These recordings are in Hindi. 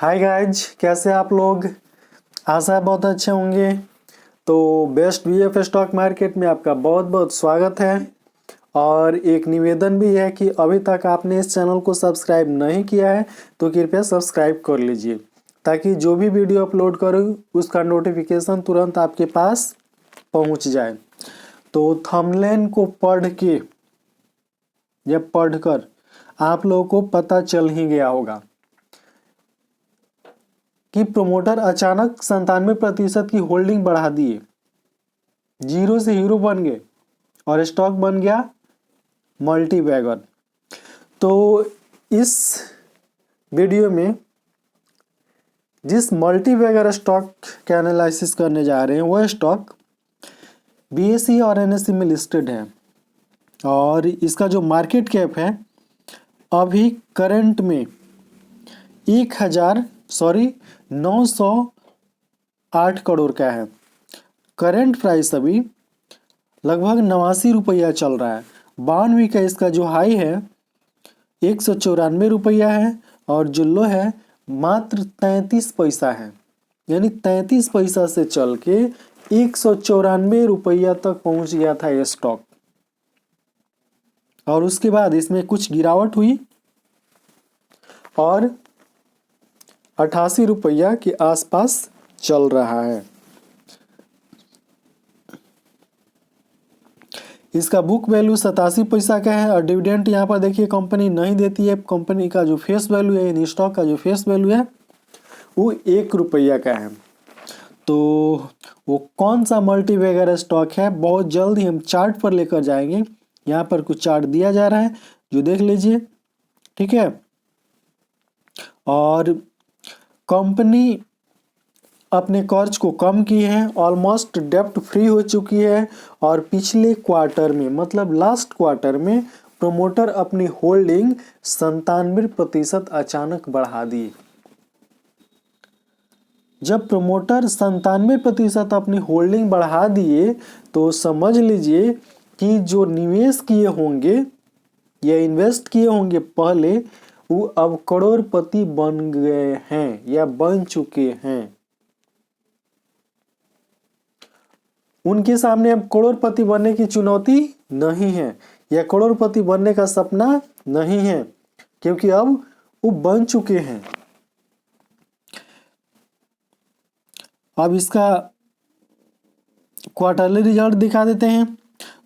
हाय गाइज, कैसे आप लोग। आशा है बहुत अच्छे होंगे। तो बेस्ट वीएफ स्टॉक मार्केट में आपका बहुत बहुत स्वागत है। और एक निवेदन भी है कि अभी तक आपने इस चैनल को सब्सक्राइब नहीं किया है तो कृपया सब्सक्राइब कर लीजिए, ताकि जो भी वीडियो अपलोड करूँ उसका नोटिफिकेशन तुरंत आपके पास पहुंच जाए। तो थंबनेल को पढ़ के या पढ़कर आप लोगों को पता चल ही गया होगा कि प्रमोटर अचानक 97% की होल्डिंग बढ़ा दिए, जीरो से हीरो बन गए और स्टॉक बन गया मल्टी बैगर। तो इस वीडियो में जिस मल्टी बैगर स्टॉक का एनालिसिस करने जा रहे हैं वह स्टॉक बीएसई और एनएसई में लिस्टेड है और इसका जो मार्केट कैप है अभी करंट में 908 करोड़ का है। करंट प्राइस अभी लगभग 89 रुपया चल रहा है। 92 का इसका जो हाई है 194 रुपया है और जो लो है मात्र 33 पैसा है। यानी 33 पैसा से चल के 194 रुपया तक पहुंच गया था ये स्टॉक। और उसके बाद इसमें कुछ गिरावट हुई और 88 रुपया के आसपास चल रहा है। इसका बुक वैल्यू 87 पैसा का है और डिविडेंड यहाँ पर देखिए कंपनी नहीं देती है। कंपनी का जो फेस वैल्यू है, इन स्टॉक का जो फेस वैल्यू है वो 1 रुपया का है। तो वो कौन सा मल्टी बैगर स्टॉक है बहुत जल्द ही हम चार्ट पर लेकर जाएंगे। यहाँ पर कुछ चार्ट दिया जा रहा है जो देख लीजिए, ठीक है। और कंपनी अपने कर्ज को कम की है, ऑलमोस्ट डेप्ट फ्री हो चुकी है और पिछले क्वार्टर में मतलब लास्ट क्वार्टर में प्रोमोटर अपनी होल्डिंग 97% अचानक बढ़ा दी। जब प्रोमोटर 97% अपनी होल्डिंग बढ़ा दिए तो समझ लीजिए कि जो निवेश किए होंगे या इन्वेस्ट किए होंगे पहले, वो अब करोड़पति बन गए हैं या बन चुके हैं। उनके सामने अब करोड़पति बनने की चुनौती नहीं है या करोड़पति बनने का सपना नहीं है, क्योंकि अब वो बन चुके हैं। अब इसका क्वार्टरली रिजल्ट दिखा देते हैं।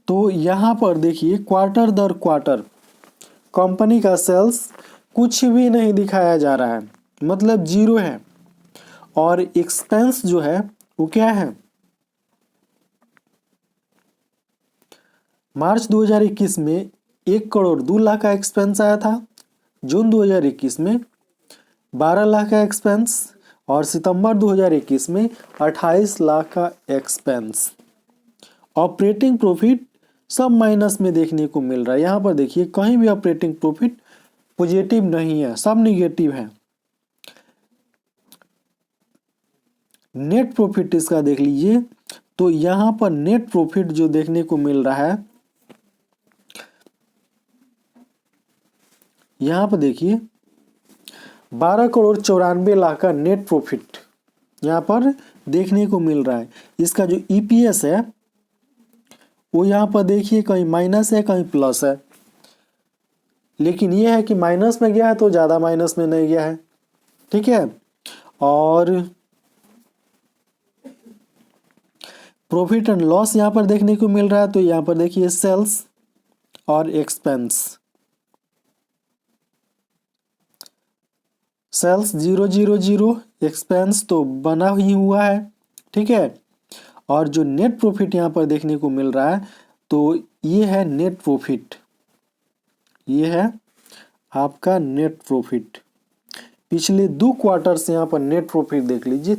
तो यहाँ पर देखिए क्वार्टर दर क्वार्टर कंपनी का सेल्स कुछ भी नहीं दिखाया जा रहा है, मतलब जीरो है। और एक्सपेंस जो है वो क्या है, मार्च 2021 में 1 करोड़ 2 लाख का एक्सपेंस आया था, जून 2021 में 12 लाख का एक्सपेंस और सितंबर 2021 में 28 लाख का एक्सपेंस। ऑपरेटिंग प्रॉफिट सब माइनस में देखने को मिल रहा है। यहाँ पर देखिए कहीं भी ऑपरेटिंग प्रॉफिट पॉजिटिव नहीं है, सब निगेटिव है। नेट प्रॉफिट इसका देख लीजिए, तो यहाँ पर नेट प्रॉफिट जो देखने को मिल रहा है, यहाँ पर देखिए 12 करोड़ 94 लाख का नेट प्रॉफिट यहाँ पर देखने को मिल रहा है। इसका जो ईपीएस है वो यहाँ पर देखिए कहीं माइनस है कहीं प्लस है, लेकिन ये है कि माइनस में गया है तो ज़्यादा माइनस में नहीं गया है, ठीक है। और प्रॉफिट एंड लॉस यहाँ पर देखने को मिल रहा है, तो यहाँ पर देखिए सेल्स और एक्सपेंस, सेल्स 000, एक्सपेंस तो बना ही हुआ है, ठीक है। और जो नेट प्रॉफिट यहाँ पर देखने को मिल रहा है तो ये है नेट प्रॉफिट, ये है आपका नेट प्रॉफिट। पिछले 2 क्वार्टर से यहाँ पर नेट प्रॉफिट देख लीजिए,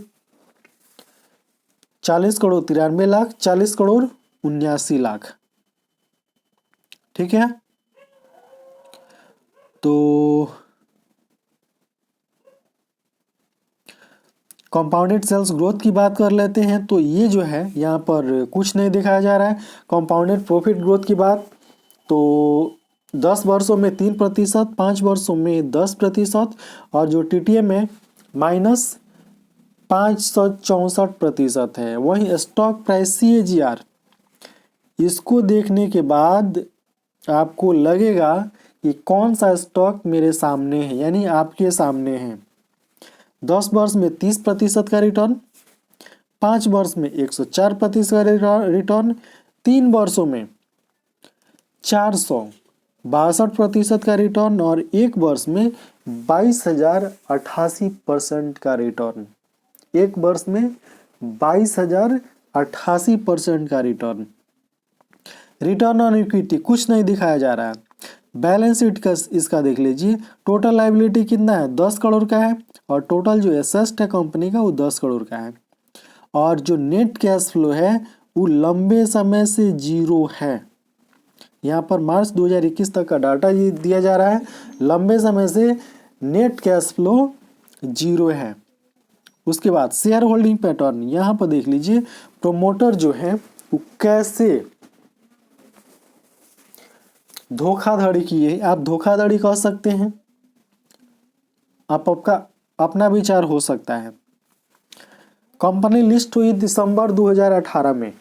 40 करोड़ 93 लाख, 40 करोड़ 79 लाख, ठीक है। तो कंपाउंडेड सेल्स ग्रोथ की बात कर लेते हैं। तो ये जो है यहाँ पर कुछ नहीं दिखाया जा रहा है। कंपाउंडेड प्रॉफिट ग्रोथ की बात तो 10 वर्षों में 3%, 5 वर्षों में 10% और जो टीटीएम है -564% है। वहीं स्टॉक प्राइस CAGR, इसको देखने के बाद आपको लगेगा कि कौन सा स्टॉक मेरे सामने है, यानी आपके सामने है। 10 वर्ष में 30% का रिटर्न, 5 वर्ष में 104% का रिटर्न, 3 वर्षों में 462% का रिटर्न और 1 वर्ष में 22,088% का रिटर्न। 1 वर्ष में 22,088% का रिटर्न। रिटर्न ऑन इक्विटी कुछ नहीं दिखाया जा रहा है। बैलेंस शीट का इसका देख लीजिए, टोटल लायबिलिटी कितना है, 10 करोड़ का है और टोटल जो एसेट है कंपनी का वो 10 करोड़ का है। और जो नेट कैश फ्लो है वो लंबे समय से जीरो है। यहाँ पर मार्च 2021 तक का डाटा ये दिया जा रहा है, लंबे समय से नेट कैश फ्लो जीरो है। उसके बाद शेयर होल्डिंग पैटर्न, यहाँ पर देख लीजिए प्रोमोटर जो है वो कैसे धोखाधड़ी किए, आप धोखाधड़ी कह सकते हैं, आपका अपना विचार हो सकता है। कंपनी लिस्ट हुई दिसंबर 2018 में,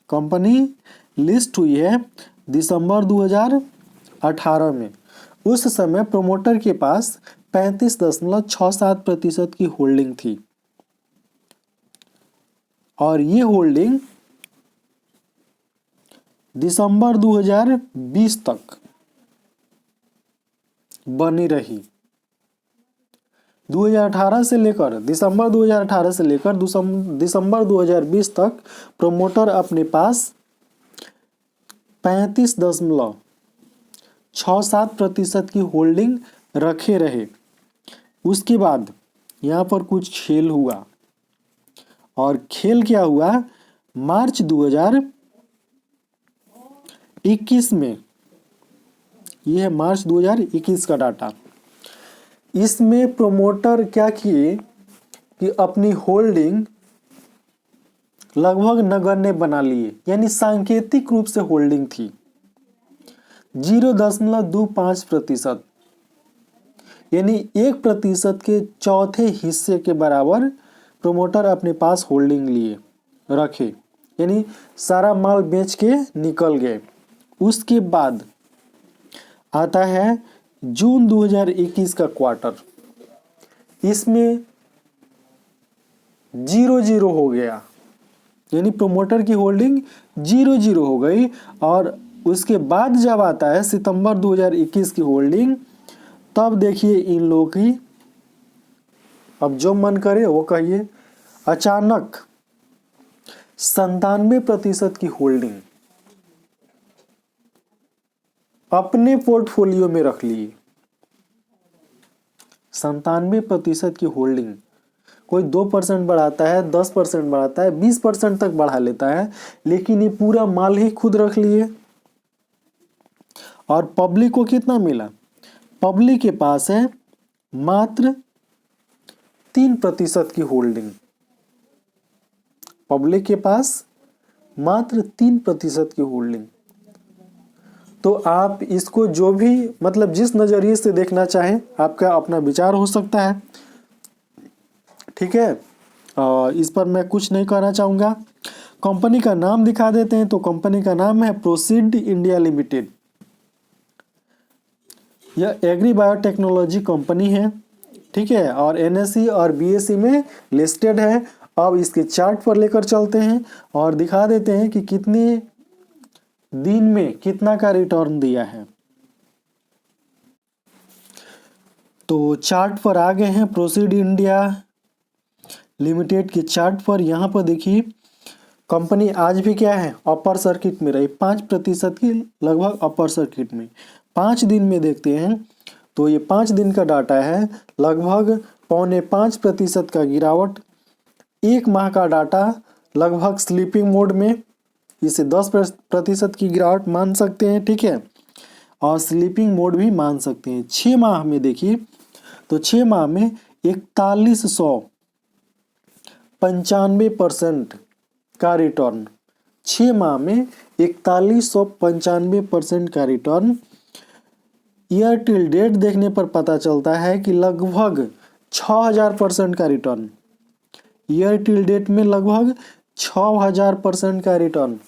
कंपनी लिस्ट हुई है दिसंबर 2018 में। उस समय प्रोमोटर के पास 35.67% की होल्डिंग थी और ये होल्डिंग दिसंबर 2020 तक बनी रही। 2018 से लेकर दिसंबर 2018 से लेकर दिसंबर 2020 तक प्रोमोटर अपने पास 35.67% की होल्डिंग रखे रहे। उसके बाद यहाँ पर कुछ खेल हुआ और खेल क्या हुआ, मार्च 2021 में, यह है मार्च 2021 का डाटा। इसमें प्रोमोटर क्या किए कि अपनी होल्डिंग लगभग नगण्य बना लिए, यानी सांकेतिक रूप से होल्डिंग थी 0.25%, यानी 1% के चौथे हिस्से के बराबर प्रोमोटर अपने पास होल्डिंग लिए रखे, यानी सारा माल बेच के निकल गए। उसके बाद आता है जून 2021 का क्वार्टर, इसमें 0-0 हो गया, यानी प्रोमोटर की होल्डिंग 0-0 हो गई। और उसके बाद जब आता है सितंबर 2021 की होल्डिंग, तब देखिए इन लोगों की, अब जो मन करे वो कहिए, अचानक 97% की होल्डिंग अपने पोर्टफोलियो में रख लिए। 97% की होल्डिंग, कोई 2% बढ़ाता है, 10% बढ़ाता है, 20% तक बढ़ा लेता है, लेकिन ये पूरा माल ही खुद रख लिए। और पब्लिक को कितना मिला, पब्लिक के पास है मात्र 3% की होल्डिंग, पब्लिक के पास मात्र 3% की होल्डिंग। तो आप इसको जो भी मतलब जिस नजरिए से देखना चाहें, आपका अपना विचार हो सकता है, ठीक है। इस पर मैं कुछ नहीं कहना चाहूँगा। कंपनी का नाम दिखा देते हैं, तो कंपनी का नाम है प्रोसीड इंडिया लिमिटेड। यह एग्री बायोटेक्नोलॉजी कंपनी है, ठीक है, और NSE और BSE में लिस्टेड है। अब इसके चार्ट पर लेकर चलते हैं और दिखा देते हैं कि कितने दिन में कितना का रिटर्न दिया है। तो चार्ट पर आ गए हैं प्रोसीड इंडिया लिमिटेड के चार्ट पर। यहाँ पर देखिए कंपनी आज भी क्या है, अपर सर्किट में रही, 5% की लगभग अपर सर्किट में। 5 दिन में देखते हैं तो ये 5 दिन का डाटा है, लगभग 4.25% का गिरावट। 1 माह का डाटा लगभग स्लीपिंग मोड में, इसे 10% की गिरावट मान सकते हैं, ठीक है, और स्लीपिंग मोड भी मान सकते हैं। 6 माह में देखिए तो 6 माह में 4195% का रिटर्न, 6 माह में 4195% का रिटर्न। ईयर टिल डेट देखने पर पता चलता है कि लगभग 6000% का रिटर्न, ईयर टिल डेट में लगभग 6000% का रिटर्न,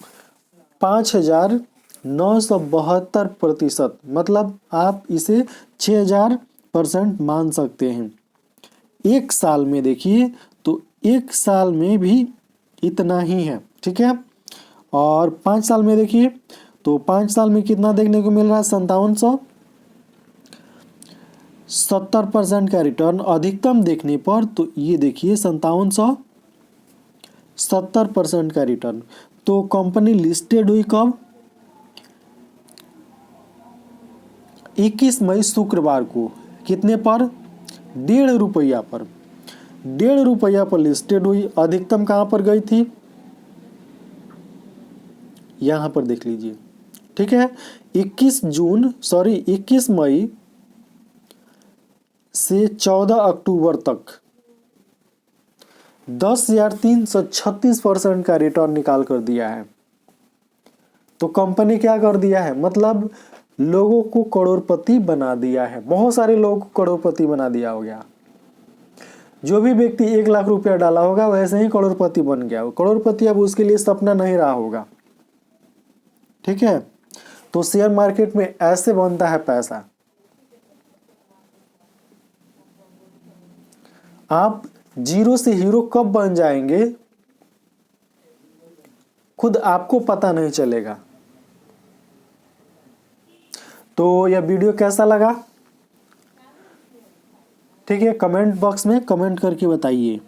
5972%, मतलब आप इसे 6000% मान सकते हैं। एक साल में देखिए तो एक साल में भी इतना ही है, ठीक है। और 5 साल में देखिए तो 5 साल में कितना देखने को मिल रहा है, 5770% का रिटर्न अधिकतम देखने पर। तो ये देखिए 5770% का रिटर्न। तो कंपनी लिस्टेड हुई कब, 21 मई शुक्रवार को, कितने पर, 1.5 रुपया पर, 1.5 रुपया पर लिस्टेड हुई। अधिकतम कहाँ पर गई थी, यहाँ पर देख लीजिए, ठीक है। 21 मई से 14 अक्टूबर तक 10,336% का रिटर्न निकाल कर दिया है। तो कंपनी क्या कर दिया है, मतलब लोगों को करोड़पति बना दिया है, बहुत सारे लोगों को करोड़पति बना दिया हो गया। जो भी व्यक्ति 1 लाख रुपया डाला होगा वैसे ही करोड़पति बन गया। करोड़पति अब उसके लिए सपना नहीं रहा होगा, ठीक है। तो शेयर मार्केट में ऐसे बनता है पैसा। आप जीरो से हीरो कब बन जाएंगे खुद आपको पता नहीं चलेगा। तो यह वीडियो कैसा लगा, ठीक है, कमेंट बॉक्स में कमेंट करके बताइए।